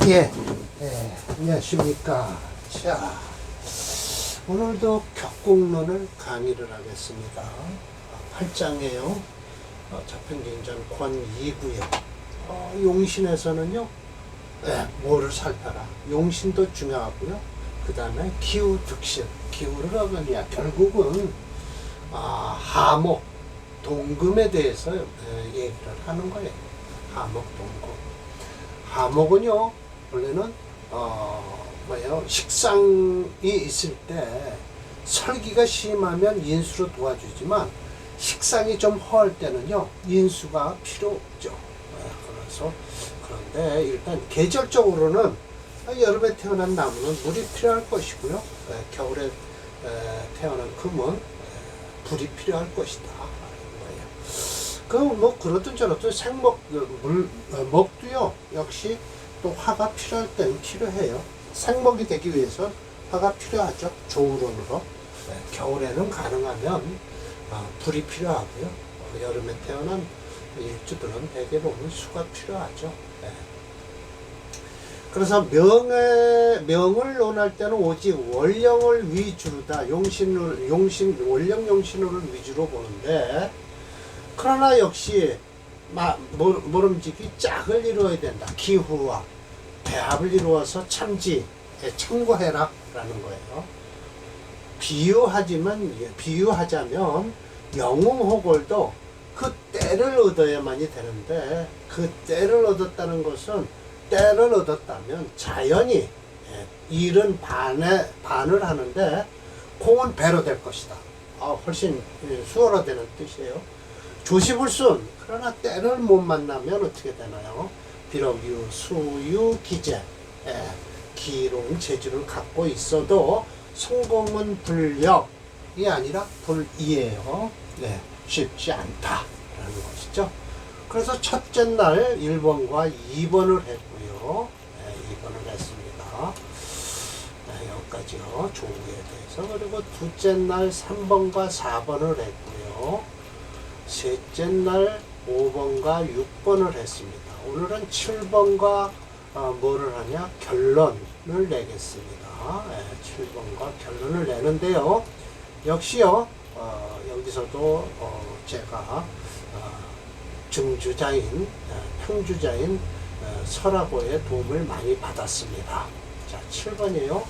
예, 안녕하십니까. 자, 오늘도 격국론을 강의를 하겠습니다. 8장이에요. 자평경전 권 2구역. 용신에서는요, 뭐를 살펴라. 용신도 중요하고요. 그 다음에 기후 득실. 기후를 하거냐. 결국은, 하목, 동금에 대해서 얘기를 하는 거예요. 하목, 동금. 하목은요, 원래는 식상이 있을 때 설기가 심하면 인수로 도와주지만 식상이 좀 허할 때는요 인수가 필요 없죠. 그래서 그런데 일단 계절적으로는 여름에 태어난 나무는 물이 필요할 것이고요, 겨울에 태어난 금은 불이 필요할 것이다. 뭐 그렇든 저렇든 생목 먹도요 역시 또 화가 필요할 때는 필요해요. 생목이 되기 위해서 화가 필요하죠. 조우론으로. 겨울에는 가능하면 불이 필요하고요. 여름에 태어난 일주들은 대개 보면 수가 필요하죠. 그래서 명을 논할 때는 오직 월령을 위주로다. 원령 용신을 위주로 보는데, 그러나 역시 모름지기 짝을 이루어야 된다. 기후와 배합을 이루어서 참고해라 라는 거예요. 비유하자면 영웅호걸도 그 때를 얻어야만이 되는데, 그 때를 얻었다는 것은 때를 얻었다면 자연이 일은 반을 하는데 공은 배로 될 것이다. 훨씬 수월화되는 뜻이에요. 조시불순. 그러나 때를 못 만나면 어떻게 되나요? 비록 수유 기재, 기롱 재주를 갖고 있어도 성공은 불력이 아니라 불이에요. 쉽지 않다라는 것이죠. 그래서 첫째 날 1번과 2번을 했고요. 2번을 했습니다. 여기까지요. 조우에 대해서. 그리고 둘째 날 3번과 4번을 했고요. 셋째 날 5번과 6번을 했습니다. 오늘은 7번과 뭐를 하냐? 결론을 내겠습니다. 7번과 결론을 내는데요. 역시요, 여기서도 제가 증주자인, 평주자인 설화고의 도움을 많이 받았습니다. 자, 7번이에요.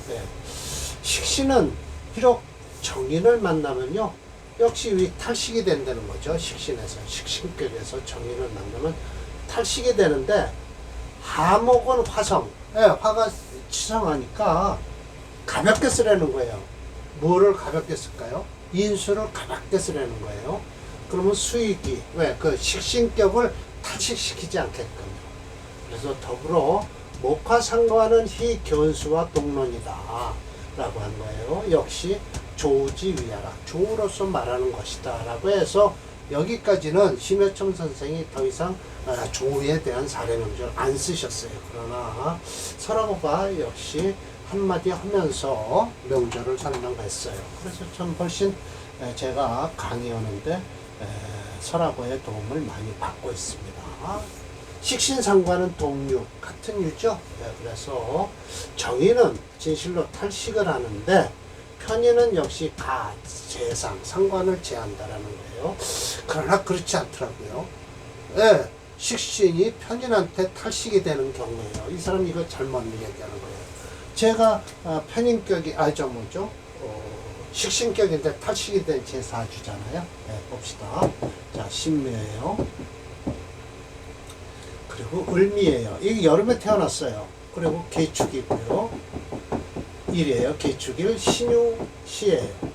식신은 비록 정인을 만나면요, 역시 탈식이 된다는 거죠. 식신에서, 식신격에서 정인을 만나면 탈식이 되는데, 하목은 화성, 화가 치성하니까 가볍게 쓰라는 거예요. 뭐를 가볍게 쓸까요? 인수를 가볍게 쓰라는 거예요. 그러면 수익이, 그 식신격을 탈식시키지 않게끔요. 그래서 더불어 목화상관은 희 견수와 동론이다 라고 한 거예요. 역시 조우지 위하라, 조우로서 말하는 것이다 라고 해서, 여기까지는 심여청 선생이 더 이상 조우에 대한 사례 명제를 안 쓰셨어요. 그러나 설화고가 역시 한마디 하면서 명제를 설명했어요. 그래서 참 훨씬 제가 강의하는데 설화고의 도움을 많이 받고 있습니다. 식신상과는 동류, 같은 유죠. 그래서 정의는 진실로 탈식을 하는데, 편의는 역시 재상, 상관을 제한다라는 거예요. 그러나 그렇지 않더라고요. 식신이 편인한테 탈식이 되는 경우예요. 이 사람 이거 잘못 얘기하는 거예요. 제가 편인격이, 식신격인데 탈식이 된 제4주잖아요. 봅시다. 자, 신묘예요. 그리고 을미예요. 이게 여름에 태어났어요. 그리고 개축이고요. 일이에요. 개축일 신유시예요.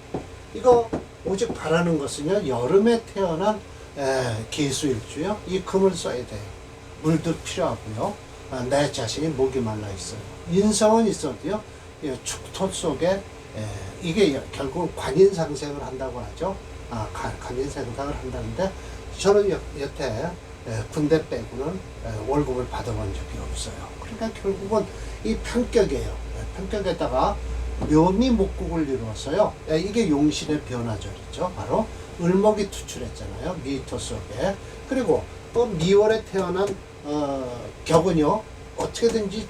이거 오직 바라는 것은요, 여름에 태어난 개수일주요. 이 금을 써야 돼요. 물도 필요하고요. 내 자신이 목이 말라 있어요. 인성은 있어도요, 축토 속에 이게 결국 관인상생을 한다고 하죠. 관인상생을 한다는데, 저는 여태 군대 빼고는 월급을 받아본 적이 없어요. 그러니까 결국은 이 편격이에요. 편격에다가 묘미 목국을 이루어서요. 이게 용신의 변화절이죠. 바로 을목이 투출했잖아요. 미토 속에. 그리고 또 미월에 태어난 격은요, 어떻게든지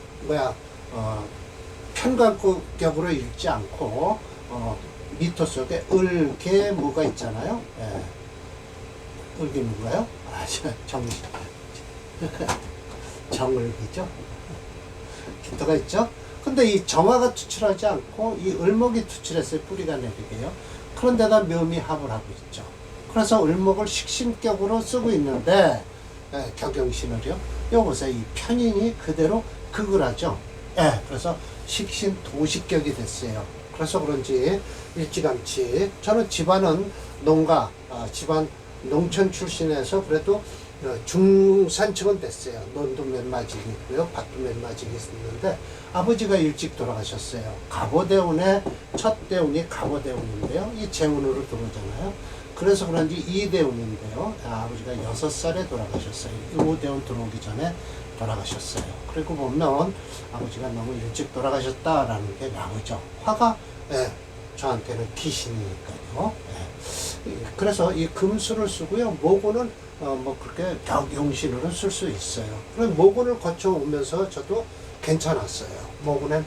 편관격으로 읽지 않고 미터 속에 을개무가 있잖아요. 예. 을개무가요? 정신 정을기죠. 기토가 있죠. 근데 이 정화가 투출하지 않고 이 을목이 투출했어요. 뿌리가 내리게요. 그런데다 묘미합을 하고 있죠. 그래서 을목을 식신격으로 쓰고 있는데 격용신을요. 요것에 이 편인이 그대로 극을 하죠. 그래서 식신 도식격이 됐어요. 그래서 그런지 일찌감치 저는 집안은 농가 집안 농촌 출신에서 그래도 중산층은 됐어요. 논도 몇 마지기 있고요. 밭도 몇 마지기 있었는데 아버지가 일찍 돌아가셨어요. 갑오대운의 첫 대운이 갑오대운인데요. 이 재운으로 들어오잖아요. 그래서 그런지 이대운인데요. 아버지가 6살에 돌아가셨어요. 이대운 들어오기 전에 돌아가셨어요. 그리고 보면 아버지가 너무 일찍 돌아가셨다라는 게 나오죠. 화가 저한테는 귀신이니까요. 그래서 이 금수를 쓰고요. 모고는 그렇게 격용신으로 쓸 수 있어요. 그럼 모군을 거쳐오면서 저도 괜찮았어요. 모군은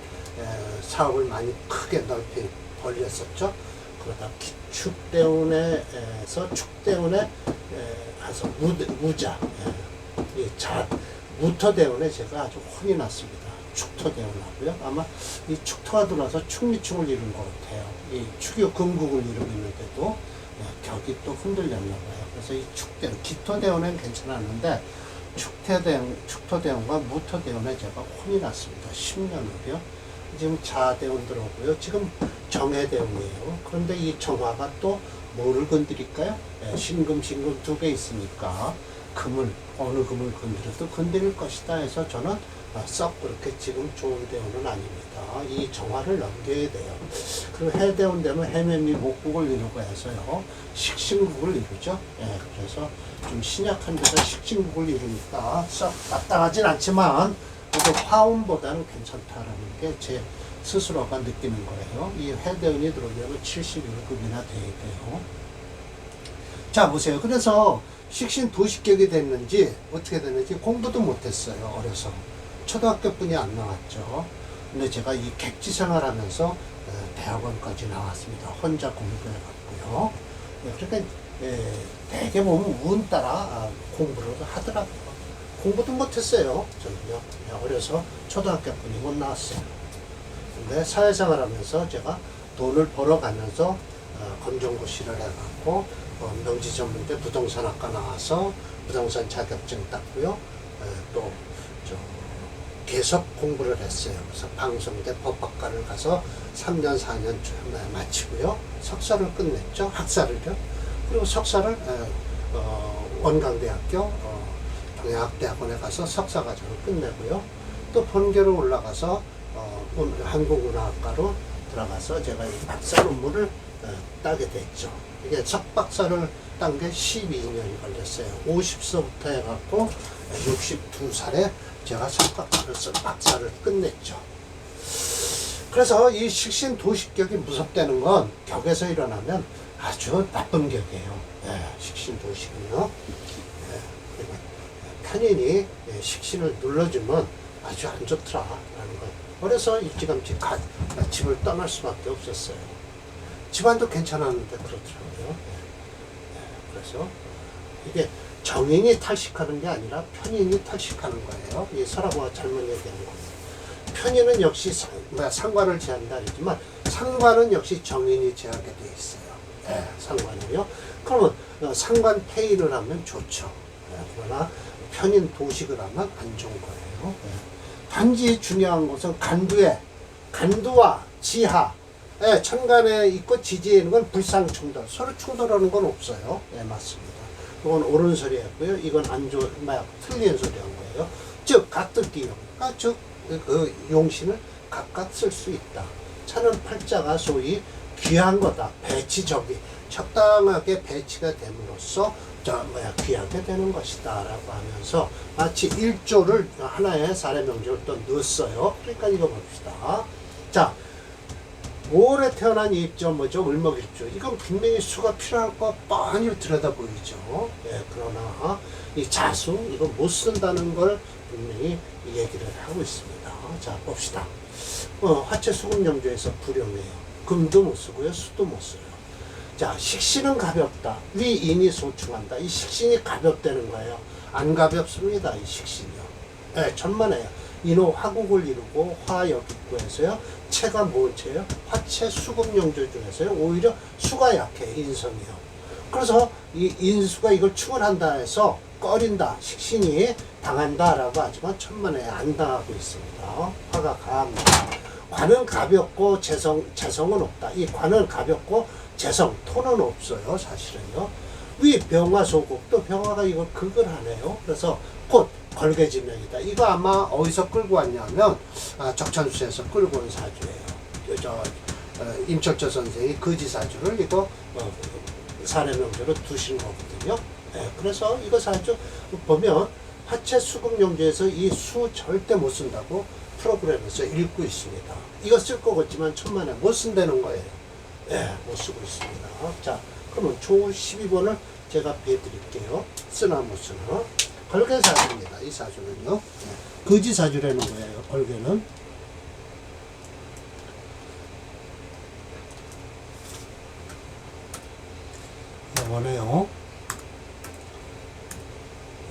사업을 많이 크게 넓히 벌렸었죠. 그러다 축대운에서 축대운에 가서 무자, 무토대운에 제가 아주 혼이 났습니다. 축토대운하고요. 아마 이 축토가 들어와서 축미축을 이룬 것 같아요. 이 축이 금국을 이루고 있는데도 격이 또 흔들렸나 봐요. 그래서 이 축대운, 기토대운은 괜찮았는데 축토대운과 무토대운에 제가 혼이 났습니다. 10년을요. 지금 자대운 들어오고요. 지금 정해대운이에요. 그런데 이 정화가 또 뭐를 건드릴까요? 신금 두 개 있으니까 어느 금을 건드려도 건드릴 것이다 해서 저는 썩 그렇게 지금 좋은 대운은 아닙니다. 이 정화를 넘겨야 돼요. 그리고 해대운 되면 해매미 목국을 이루고 해서요. 식신국을 이루죠. 그래서 좀 신약한 데서 식신국을 이루니까 썩 마땅하진 않지만 그래도 화운보다는 괜찮다라는 게 제 스스로가 느끼는 거예요. 이 해대운이 들어오려면 71급이나 돼야 돼요. 자, 보세요. 그래서 식신 도식격이 됐는지 어떻게 됐는지 공부도 못했어요. 어려서. 초등학교뿐이 안 나왔죠. 근데 제가 이 객지 생활하면서 대학원까지 나왔습니다. 혼자 공부해갖고요. 그러니까 대개 보면 운 따라 공부를 하더라고요. 공부도 못했어요. 저는요. 어려서 초등학교뿐이 못 나왔어요. 근데 사회생활하면서 제가 돈을 벌어가면서 검정고시를 해갖고 명지전문대 부동산학과 나와서 부동산 자격증 땄고요. 또 계속 공부를 했어요. 그래서 방송대 법학과를 가서 3년 4년 마치고요. 석사를 끝냈죠. 학사를요. 그리고 석사를 원광대학교 동해학대학원에 가서 석사 과정을 끝내고요. 또 본계로 올라가서 한국문화학과로 들어가서 제가 이 박사 논문을 따게 됐죠. 이게 석박사를 딴 게 12년이 걸렸어요. 50서부터 해갖고 62살에 제가 박사를 끝냈죠. 그래서 이 식신 도식격이 무섭다는 건 격에서 일어나면 아주 나쁜 격이에요. 식신 도식은요. 편인이 식신을 눌러주면 아주 안 좋더라라는 거. 그래서 일찌감치 집을 떠날 수밖에 없었어요. 집안도 괜찮았는데 그렇더라고요. 그래서 이게 정인이 탈식하는 게 아니라 편인이 탈식하는 거예요. 이 서라고가 잘못 얘기한 거예요. 편인은 역시 상관을 제한다 했지만 상관은 역시 정인이 제하게 돼 있어요. 상관이요. 그러면 상관 폐인을 하면 좋죠. 그러나 편인 도식을 하면 안 좋은 거예요. 단지 중요한 것은 간두와 지하, 천간에 있고 지지에 있는 건 불상충돌, 서로 충돌하는 건 없어요. 맞습니다. 이건 옳은 소리였고요. 이건 틀린 소리한 거예요. 즉 가뜩기용, 즉 그 용신을 각각 쓸 수 있다. 차는 팔자가 소위 귀한 거다. 배치적이 적당하게 배치가 됨으로써 귀하게 되는 것이다 라고 하면서 마치 일조를 하나의 사례 명제를 또 넣었어요. 그러니까 읽어봅시다. 자, 5월에 태어난 이 입조 뭐죠? 을목일조. 이건 분명히 수가 필요할 거 뻔히 들여다 보이죠. 그러나 이 자수 이거 못 쓴다는 걸 분명히 얘기를 하고 있습니다. 자, 봅시다. 화채 수금영조에서 불용해요. 금도 못 쓰고요, 수도 못 써요. 자, 식신은 가볍다. 위인이 소충한다. 이 식신이 가볍다는 거예요. 안 가볍습니다, 이 식신이요. 예, 천만에요. 인호 화국을 이루고 화역입구에서요. 채가 뭔 채요? 화채 수금영조 중에서요. 오히려 수가 약해, 인성이요. 그래서 이 인수가 이걸 충원한다 해서 꺼린다, 식신이 당한다라고 하지만 천만에 안 당하고 있습니다. 화가 강합니다. 관은 가볍고 재성은 없다. 이 관은 가볍고 재성, 토는 없어요. 사실은요. 위 병화 소국, 또 병화가 이걸 극을 하네요. 그래서 곧 걸개지명이다. 이거 아마 어디서 끌고 왔냐면 적천수에서 끌고 온 사주예요. 임철조 선생이 거지사주를 이거 사례명조로 두신 거거든요. 네, 그래서 이거 사주 보면 화채 수금영조에서 이 수 절대 못 쓴다고 프로그램에서 읽고 있습니다. 이거 쓸 것 같지만 천만에 못 쓴다는 거예요. 네, 못 쓰고 있습니다. 자, 그러면 조 12번을 제가 배드릴게요. 쓰나 못 쓰나. 걸개사주입니다. 이 사주는요. 네, 거지사주라는 거예요. 걸개는. 원해요.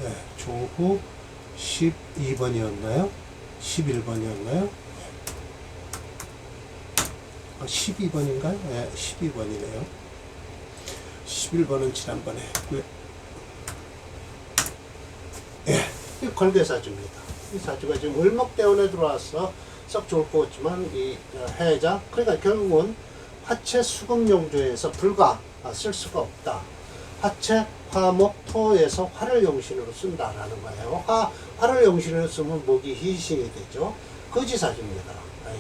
네, 조후 12번이었나요? 11번이었나요? 12번인가요? 네, 12번이네요. 11번은 지난번에 했고요. 예, 이 걸개사주입니다. 이 사주가 지금 을목대원에 들어와서 썩 좋을 것 같지만 이 해자, 그러니까 결국은 화채 수금영조에서 불가 쓸 수가 없다. 화채, 화목, 토에서 화를 용신으로 쓴다라는 거예요. 화를 용신으로 쓰면 목이 희신이 되죠. 거지사주입니다.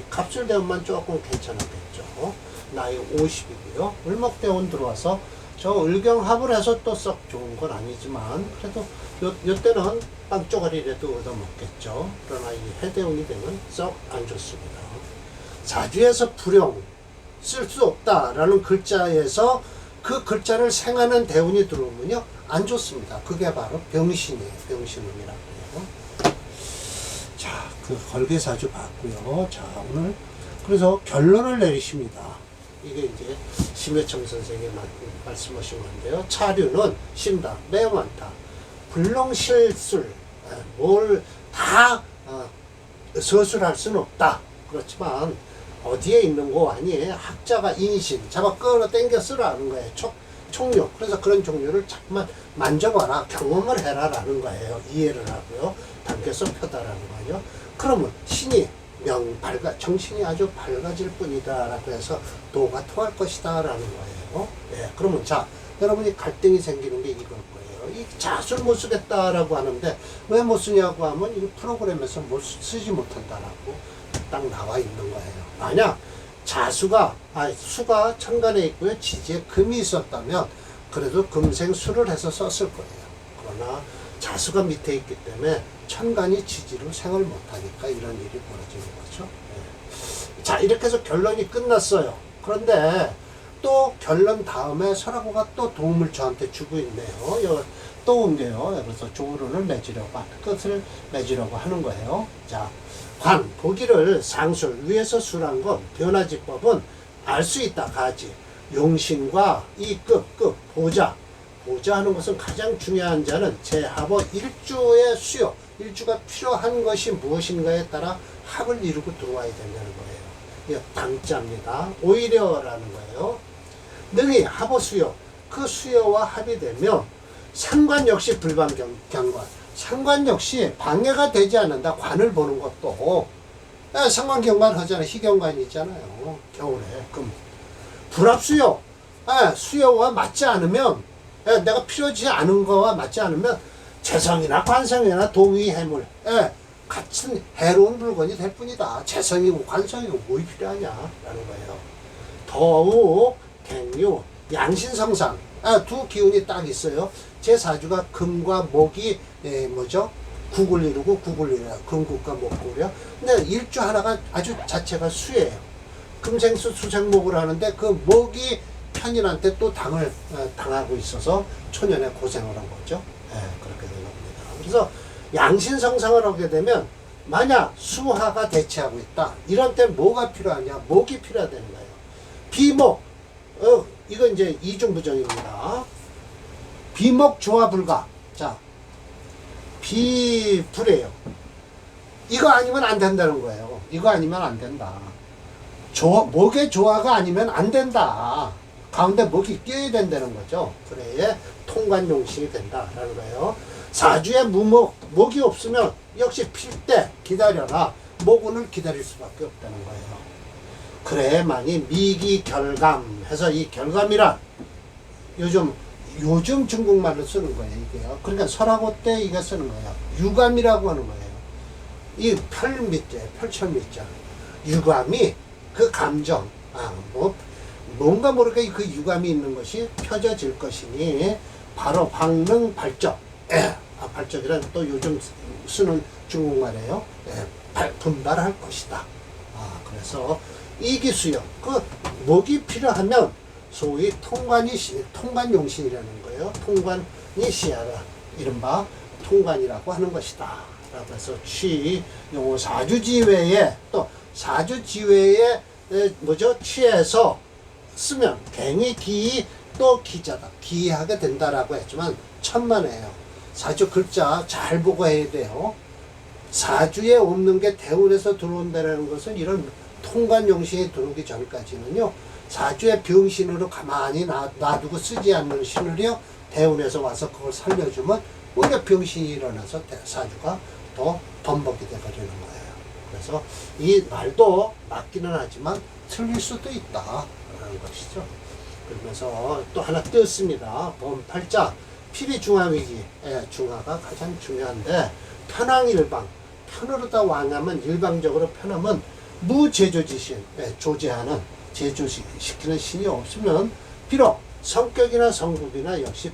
갑술대원만 조금 괜찮았겠죠. 나이 50이고요. 을목대원 들어와서 저 을경합을 해서 또 썩 좋은 건 아니지만 그래도 요때는 빵쪼가리라도 얻어먹겠죠. 그러나 이 해대운이 되면 썩 안 좋습니다. 사주에서 불용, 쓸 수 없다라는 글자에서 그 글자를 생하는 대운이 들어오면요 안 좋습니다. 그게 바로 병신이에요. 병신운이라고 해요. 자, 그 걸개사주 봤고요. 자, 오늘 그래서 결론을 내리십니다. 이게 이제 심해청 선생님이 말씀하신 건데요. 차류는 신다, 매우 많다. 불능실술, 뭘 다 서술할 수는 없다. 그렇지만 어디에 있는 거 아니에요. 학자가 인신 잡아 끌어 당겨 쓰라는 거예요. 총료. 그래서 그런 종류를 자꾸만 만져봐라, 경험을 해라라는 거예요. 이해를 하고요. 당겨서 펴다라는 거예요. 그러면 신이 정신이 아주 밝아질 뿐이다라고 해서 도가 통할 것이다라는 거예요. 예, 그러면 자, 여러분이 갈등이 생기는 게 이걸 거예요. 이 자수를 못 쓰겠다라고 하는데 왜 못 쓰냐고 하면 이 프로그램에서 쓰지 못한다라고 딱 나와 있는 거예요. 만약 수가 천간에 있고요. 지지에 금이 있었다면 그래도 금생수를 해서 썼을 거예요. 그러나 자수가 밑에 있기 때문에 천간이 지지로 생을 못하니까 이런 일이 벌어지는 거죠. 네. 자, 이렇게 해서 결론이 끝났어요. 그런데 또 결론 다음에 설화구가 또 도움을 저한테 주고 있네요. 또 온게요. 그래서 조론을 맺으려고, 끝을 맺으려고 하는 거예요. 자, 관, 보기를 상술, 위에서 술한 건 변화지법은 알 수 있다. 가지. 용신과 이 보자. 보자 하는 것은 가장 중요한 자는 제합의 일주의 수요. 일주가 필요한 것이 무엇인가에 따라 합을 이루고 들어와야 된다는 거예요. 이게 당자입니다. 오히려라는 거예요. 능히 합의 수요. 그 수요와 합이 되면 상관 역시 불방경관. 상관 역시 방해가 되지 않는다. 관을 보는 것도. 상관경관 하잖아요. 희경관이 있잖아요. 겨울에. 금. 불합수요. 수요와 맞지 않으면, 내가 필요하지 않은 거와 맞지 않으면 재성이나 관성이나 동의 해물, 같은 해로운 물건이 될 뿐이다. 재성이고 관성이고 뭐이 필요하냐라는 거예요. 더욱 갱유, 양신성상, 두 기운이 딱 있어요. 제 사주가 금과 목이 국을 이루고 금국과 목구려. 근데 일주 하나가 아주 자체가 수예요. 금생수 수생목을 하는데 그 목이 편인한테 또 당하고 있어서 초년에 고생을 한 거죠. 그렇게 된 겁니다. 그래서 양신성상을 하게 되면 만약 수화가 대치하고 있다. 이런 때는 뭐가 필요하냐? 목이 필요하다는 거예요. 비목, 이건 이제 이중부정입니다. 비목 조화 불가. 자, 비불이에요. 이거 아니면 안 된다는 거예요. 이거 아니면 안 된다. 목의 조화가 아니면 안 된다. 가운데 목이 끼어야 된다는 거죠. 그래야 통관용신이 된다라는 거예요. 사주에 무목, 목이 없으면 역시 필 때 기다려라. 목운을 기다릴 수밖에 없다는 거예요. 그래야만이 미기결감 해서 이 결감이란 요즘 중국말로 쓰는 거예요, 이게요. 그러니까 설하고 때 이거 쓰는 거예요. 유감이라고 하는 거예요. 이 펼밑자, 펼쳐밑자. 유감이 그 감정, 뭔가 모르게 그 유감이 있는 것이 펴져질 것이니 바로 방능 발적. 발적이란 또 요즘 쓰는 중국말이에요. 분발할 것이다. 그래서 이기수요. 그 목이 필요하면 소위 통관용신이라는 거예요. 통관이 시야라. 이른바 통관이라고 하는 것이다. 라고 해서 요거 사주지외에 또 사주지외에 취해서 쓰면 갱이 기이 또 기자다. 기하게 된다라고 했지만 천만에요. 사주 글자 잘 보고 해야 돼요. 사주에 없는 게 대운에서 들어온다는 것은 이런 통관용신이 들어오기 전까지는요. 사주의 병신으로 가만히 놔두고 쓰지 않는 신을요. 대운에서 와서 그걸 살려주면 오히려 병신이 일어나서 사주가 더 번복이 돼버리는 거예요. 그래서 이 말도 맞기는 하지만 틀릴 수도 있다라는 것이죠. 그러면서 또 하나 떴습니다. 범팔자 필이 중화위기. 중화가 가장 중요한데 편왕일방. 편으로다 왕하면 일방적으로 편하면 무제조지신. 조제하는 제조시키는 신이 없으면 비록 성격이나 성국이나 역시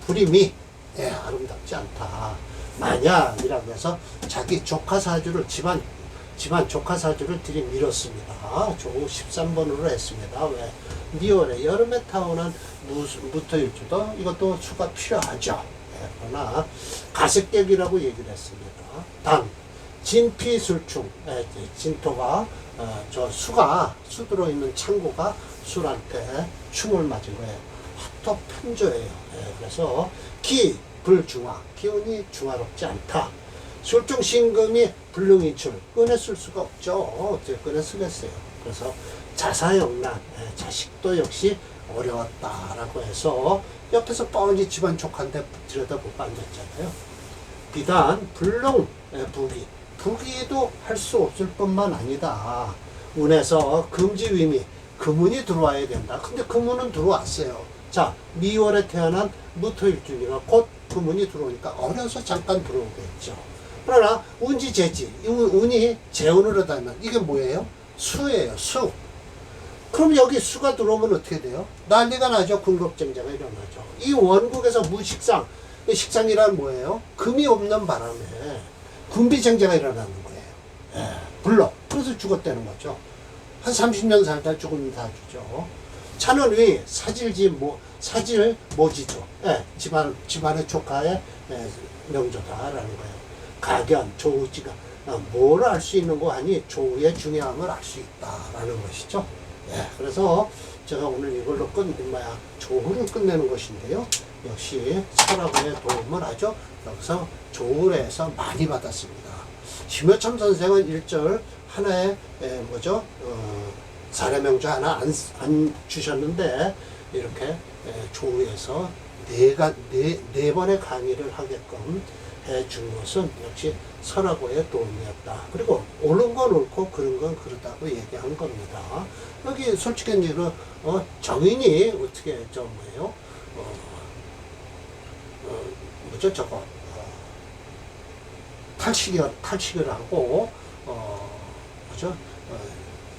불임이 아름답지 않다. 만약이라고 해서 자기 조카사주를 집안 조카사주를 들이밀었습니다. 조 13번으로 했습니다. 왜? 니월에 여름에 타오난 무토일주도 이것도 수가 필요하죠. 그러나 가색격이라고 얘기를 했습니다. 단 진피술충, 진토가 수 들어있는 창고가 술한테 충을 맞은 거예요. 화토 편조예요. 그래서 기, 불중화, 기운이 중화롭지 않다. 술중 신금이 불능인출, 꺼내 쓸 수가 없죠. 어떻게 꺼내 쓰겠어요. 그래서 자사영란, 자식도 역시 어려웠다라고 해서 옆에서 뻔히 집안 족한데 들여다보고 앉았잖아요. 비단 불능, 부기도 할 수 없을 뿐만 아니다. 운에서 금지위미, 금운이 들어와야 된다. 근데 금운은 들어왔어요. 자, 미월에 태어난 무토일주니가 곧 금운이 들어오니까 어려서 잠깐 들어오겠죠. 그러나 운지재지, 운이 재운으로 닿으면 이게 뭐예요? 수예요, 수. 그럼 여기 수가 들어오면 어떻게 돼요? 난리가 나죠. 군급쟁자가 일어나죠. 이 원국에서 무식상, 식상이란 뭐예요? 금이 없는 바람에 군비쟁자가 일어나는 거예요. 불러. 그래서 죽었다는 거죠. 한 30년 살다 죽으면 다 주죠. 찬원위 사질 모지조. 집안의 조카의 명조다라는 거예요. 가견, 조우지가 뭘 알 수 있는 거 아니 조우의 중요함을 알 수 있다라는 것이죠. 그래서 제가 오늘 이걸로 조우를 끝내는 것인데요. 역시 설화의 도움을 아주 여기서 조울에서 많이 받았습니다. 심여참 선생은 1절 하나에 사례명조 하나 안 주셨는데 이렇게 조울에서 네 번의 강의를 하게끔 해준 것은 역시 설화고의 도움이었다. 그리고 옳은 건 옳고 그른 건 그르다고 얘기한 겁니다. 여기 솔직히 얘기로 정인이 어떻게 탈식을 하고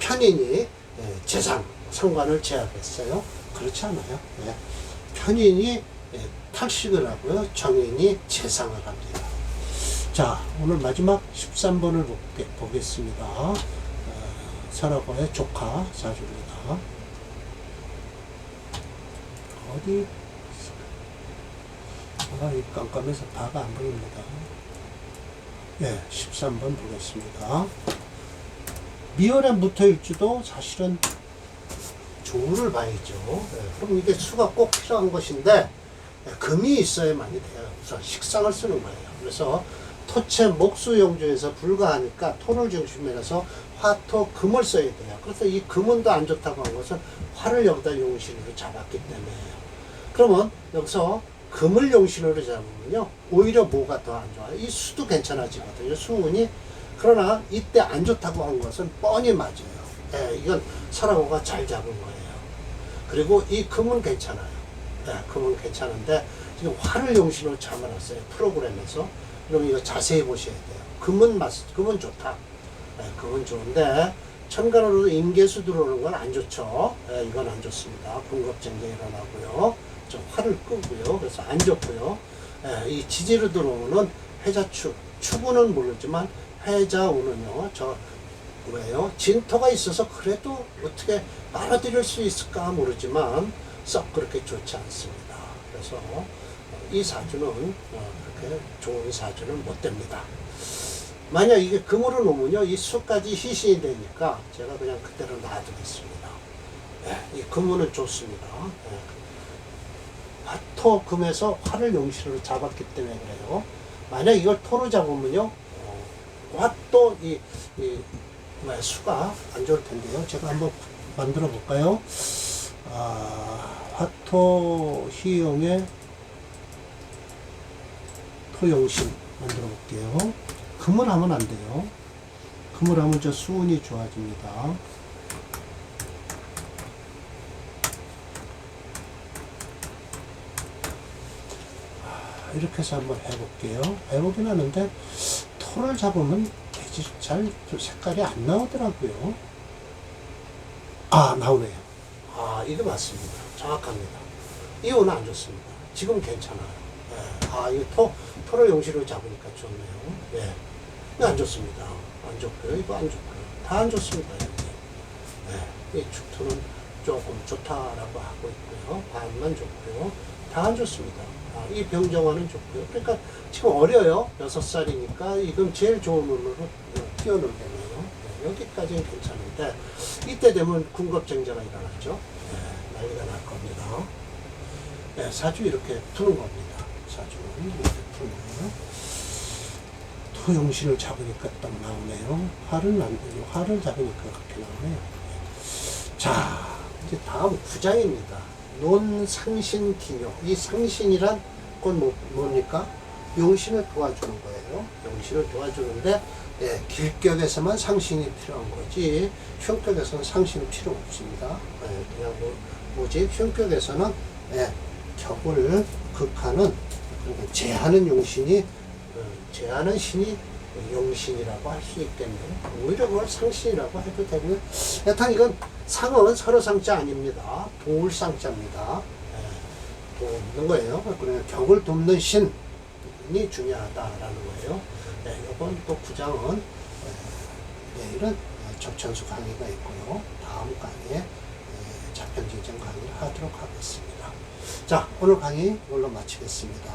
편인이 상관을 제압했어요. 그렇지 않아요. 편인이 탈식을 하고요. 정인이 재상을 합니다. 자, 오늘 마지막 13번을 보겠습니다. 설화고의 조카 사주입니다. 어디? 이 깜깜해서 바가 안 보입니다. 예, 13번 보겠습니다. 미열에 묻어있지도 사실은 조를 봐야죠. 예, 그럼 이게 수가 꼭 필요한 것인데 예, 금이 있어야만이 돼요. 우선 식상을 쓰는 거예요. 그래서 토체 목수용조에서 불가하니까 토를 중심으로 해서 화토 금을 써야 돼요. 그래서 이 금은 더 안 좋다고 한 것은 화를 여기다 용신으로 잡았기 때문에요. 그러면 여기서 금을 용신으로 잡으면요 오히려 뭐가 더 안 좋아요? 이 수도 괜찮아지거든요. 수운이. 그러나 이때 안 좋다고 한 것은 뻔히 맞아요. 예, 이건 설하고가 잘 잡은 거예요. 그리고 이 금은 괜찮아요. 예, 금은 괜찮은데 지금 화를 용신으로 잡아놨어요. 프로그램에서. 그럼 이거 자세히 보셔야 돼요. 금은 좋다. 예, 금은 좋은데 천간으로 임계수 들어오는 건 안 좋죠. 예, 이건 안 좋습니다. 군겁쟁쟁이 일어나고요. 좀 화를 끄고요. 그래서 안 좋고요. 예, 이 지지로 들어오는 해자축, 축우는 모르지만 해자우는요. 왜요? 진토가 있어서 그래도 어떻게 빨아들일 수 있을까 모르지만 썩 그렇게 좋지 않습니다. 그래서 이 사주는 그렇게 좋은 사주는 못 됩니다. 만약 이게 금으로 놓으면요, 이 수까지 희신이 되니까 제가 그냥 그대로 놔두겠습니다. 예, 이 금은 좋습니다. 예. 화토 금에서 화를 용신으로 잡았기 때문에 그래요. 만약 이걸 토로 잡으면요, 화또 수가 안 좋을 텐데요. 제가 한번 만들어 볼까요? 화토 희용의 토용신 만들어 볼게요. 금을 하면 안 돼요. 금을 하면 저 수운이 좋아집니다. 이렇게 해서 한번 해볼게요. 해보긴 하는데 토를 잡으면 되지 잘 색깔이 안 나오더라고요. 나오네요. 이게 맞습니다. 정확합니다. 이 운은 안 좋습니다. 지금 괜찮아요. 예. 이거 토를 용시로 잡으니까 좋네요. 예. 이거 안 좋습니다. 안 좋고요. 이거 안 좋고요. 다 안 좋습니다. 여기. 예. 이 축토는 조금 좋다라고 하고 있고요. 반만 좋고요. 다 안 좋습니다. 이 병정화는 좋고요. 그러니까 지금 어려요. 6살이니까 이건 제일 좋은 운으로 뛰어놀겠네요. 네, 여기까지는 괜찮은데 이때 되면 군겁쟁자가 일어났죠. 네, 난리가 날 겁니다. 네, 사주 이렇게 푸는 겁니다. 사주는 이렇게 푸는 거예요. 토용신을 잡으니까 딱 나오네요. 화를 잡으니까 그렇게 나오네요. 네. 자, 이제 다음 9장입니다. 논상신기묘. 이 상신이란 건 뭡니까? 용신을 도와주는 거예요. 용신을 도와주는데 예, 길격에서만 상신이 필요한 거지 흉격에서는 상신이 필요 없습니다. 예, 그냥 뭐지? 흉격에서는 예, 격을 극하는 제하는 용신이 제하는 신이 용신이라고 할 수 있겠네요. 오히려 그걸 상신이라고 해도 되고요. 여튼 이건 상은 서로 상자 아닙니다. 도울 상자입니다. 예, 돕는 거예요. 그러면 격을 돕는 신이 중요하다라는 거예요. 예, 이번 또 9장은 내일은 접천수 강의가 있고요. 다음 강의에 자편지정 강의를 하도록 하겠습니다. 자, 오늘 강의 이걸로 마치겠습니다.